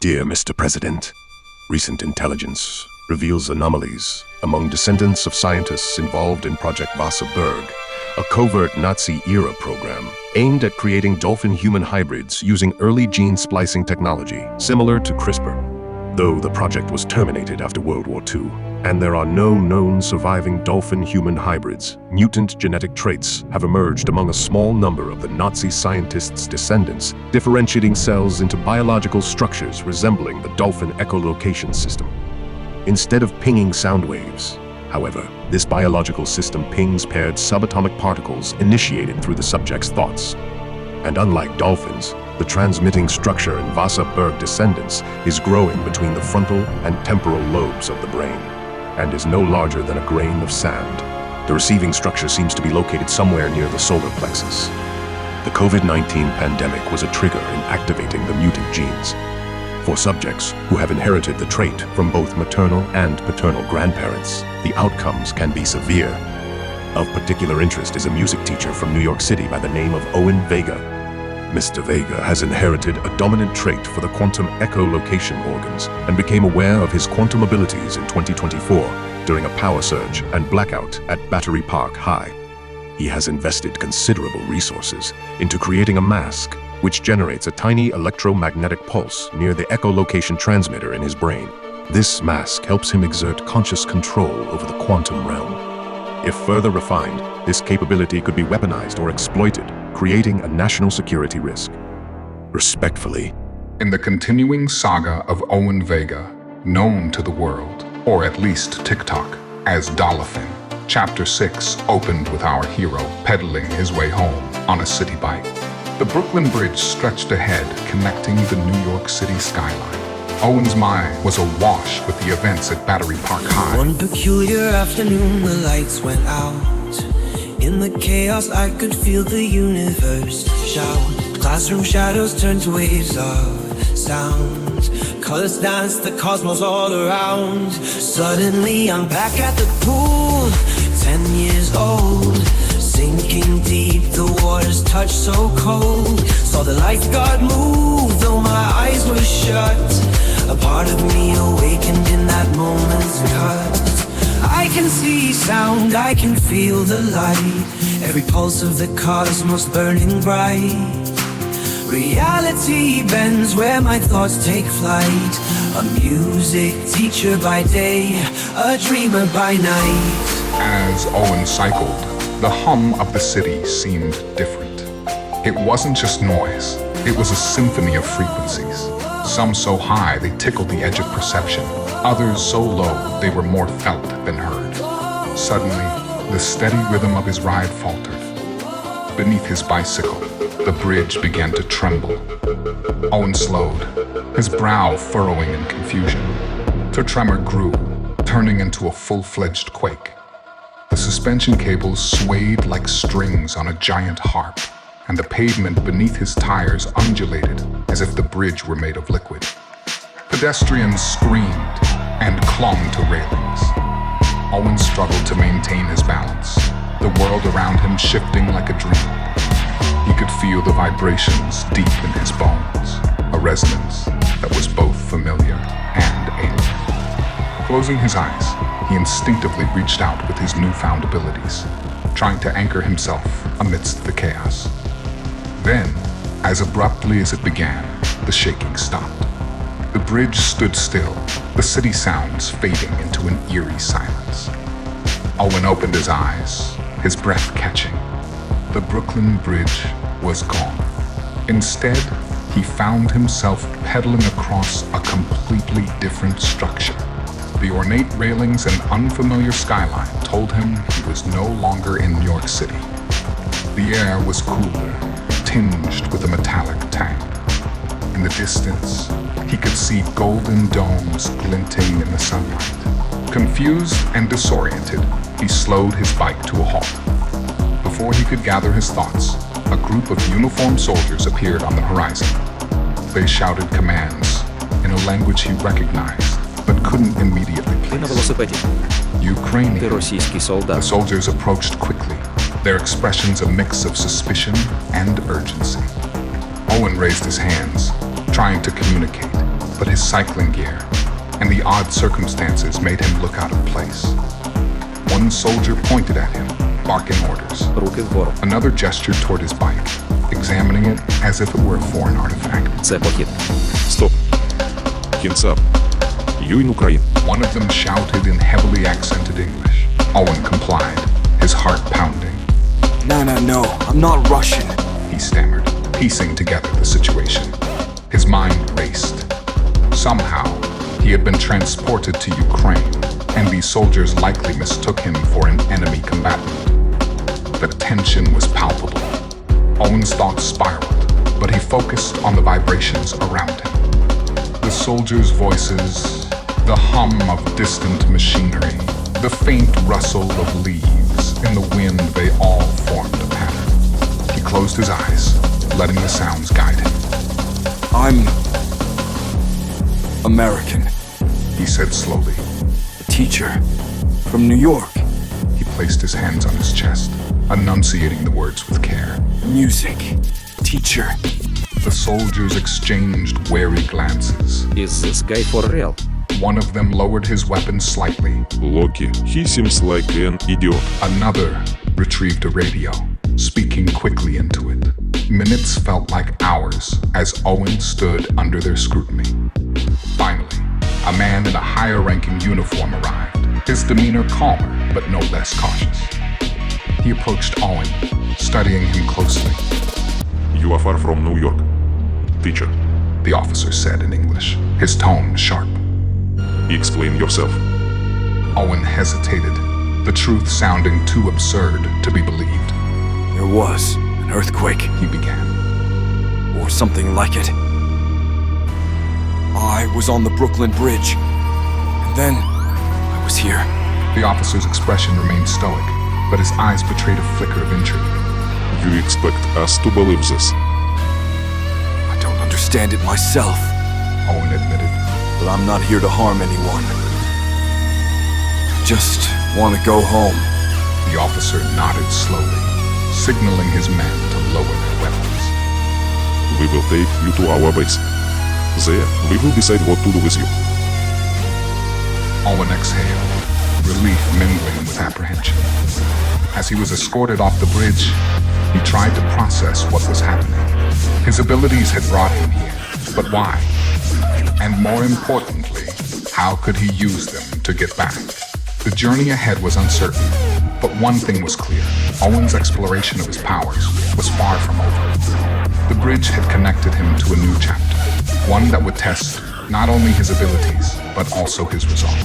Dear Mr. President, recent intelligence reveals anomalies among descendants of scientists involved in Project Wasserberg, a covert Nazi-era program aimed at creating dolphin-human hybrids using early gene splicing technology similar to CRISPR. Though the project was terminated after World War II, and there are no known surviving dolphin-human hybrids, mutant genetic traits have emerged among a small number of the Nazi scientists' descendants, differentiating cells into biological structures resembling the dolphin echolocation system. Instead of pinging sound waves, however, this biological system pings paired subatomic particles initiated through the subject's thoughts. And unlike dolphins, the transmitting structure in Wasserberg descendants is growing between the frontal and temporal lobes of the brain, and is no larger than a grain of sand. The receiving structure seems to be located somewhere near the solar plexus. The COVID-19 pandemic was a trigger in activating the mutant genes. For subjects who have inherited the trait from both maternal and paternal grandparents, the outcomes can be severe. Of particular interest is a music teacher from New York City by the name of Owen Vega. Mr. Vega has inherited a dominant trait for the quantum echolocation organs and became aware of his quantum abilities in 2024 during a power surge and blackout at Battery Park High. He has invested considerable resources into creating a mask which generates a tiny electromagnetic pulse near the echolocation transmitter in his brain. This mask helps him exert conscious control over the quantum realm. If further refined, this capability could be weaponized or exploited, creating a national security risk. Respectfully. In the continuing saga of Owen Vega, known to the world, or at least TikTok, as Dolphin, Chapter 6 opened with our hero pedaling his way home on a city bike. The Brooklyn Bridge stretched ahead, connecting the New York City skyline. Owen's mind was awash with the events at Battery Park High. One peculiar afternoon, the lights went out. In the chaos, I could feel the universe shout. Classroom shadows turned to waves of sound. Colors danced, the cosmos all around. Suddenly, I'm back at the pool, 10 years old. Sinking deep, the water's touch so cold. Saw the lifeguard move, though my eyes were shut. A part of me awakened in that moment's cut. I can see sound, I can feel the light. Every pulse of the cosmos burning bright. Reality bends where my thoughts take flight. A music teacher by day, a dreamer by night. As Owen cycled, the hum of the city seemed different. It wasn't just noise, it was a symphony of frequencies. Some so high they tickled the edge of perception, others so low they were more felt than heard. Suddenly, the steady rhythm of his ride faltered. Beneath his bicycle, the bridge began to tremble. Owen slowed, his brow furrowing in confusion. The tremor grew, turning into a full-fledged quake. The suspension cables swayed like strings on a giant harp, and the pavement beneath his tires undulated as if the bridge were made of liquid. Pedestrians screamed and clung to railings. Owen struggled to maintain his balance, the world around him shifting like a dream. He could feel the vibrations deep in his bones, a resonance that was both familiar and alien. Closing his eyes, he instinctively reached out with his newfound abilities, trying to anchor himself amidst the chaos. Then, as abruptly as it began, the shaking stopped. The bridge stood still, the city sounds fading into an eerie silence. Owen opened his eyes, his breath catching. The Brooklyn Bridge was gone. Instead, he found himself pedaling across a completely different structure. The ornate railings and unfamiliar skyline told him he was no longer in New York City. The air was cooler, tinged with a metallic tang. In the distance, he could see golden domes glinting in the sunlight. Confused and disoriented, he slowed his bike to a halt. Before he could gather his thoughts, a group of uniformed soldiers appeared on the horizon. They shouted commands in a language he recognized, but couldn't immediately place. Ukrainian. The soldiers approached quickly, their expressions a mix of suspicion and urgency. Owen raised his hands, trying to communicate, but his cycling gear and the odd circumstances made him look out of place. One soldier pointed at him, barking orders. Руки вгору. Another gestured toward his bike, examining it as if it were a foreign artifact. Це похід. Стоп. Hands up. You in Ukraine. One of them shouted in heavily accented English. Owen complied, his heart pounding. No, I'm not Russian. He stammered, piecing together the situation. His mind raced. Somehow, he had been transported to Ukraine, and these soldiers likely mistook him for an enemy combatant. The tension was palpable. Owen's thoughts spiraled, but he focused on the vibrations around him. The soldiers' voices, the hum of distant machinery, the faint rustle of leaves. In the wind, they all formed a pattern. He closed his eyes, letting the sounds guide him. I'm American. He said slowly. A teacher from New York. He placed his hands on his chest, enunciating the words with care. Music. Teacher. The soldiers exchanged wary glances. Is this guy for real? One of them lowered his weapon slightly. Loki. He seems like an idiot. Another retrieved a radio, speaking quickly into it. Minutes felt like hours as Owen stood under their scrutiny. Finally, a man in a higher-ranking uniform arrived, his demeanor calmer but no less cautious. He approached Owen, studying him closely. You are far from New York. Teacher, The officer said in English, his tone sharp. explain yourself. Owen hesitated, the truth sounding too absurd to be believed. There was an earthquake, He began. or something like it. I was on the Brooklyn Bridge, and then I was here. The officer's expression remained stoic, but his eyes betrayed a flicker of intrigue. You expect us to believe this? I don't understand it myself, Owen admitted. but I'm not here to harm anyone. Just want to go home. The officer nodded slowly, signaling his men to lower their weapons. We will take you to our base. There, we will decide what to do with you. Owen exhaled, relief mingling with apprehension. As he was escorted off the bridge, he tried to process what was happening. His abilities had brought him here, but why? And more importantly, how could he use them to get back? The journey ahead was uncertain, but one thing was clear. Owen's exploration of his powers was far from over. The bridge had connected him to a new chapter, one that would test not only his abilities, but also his resolve.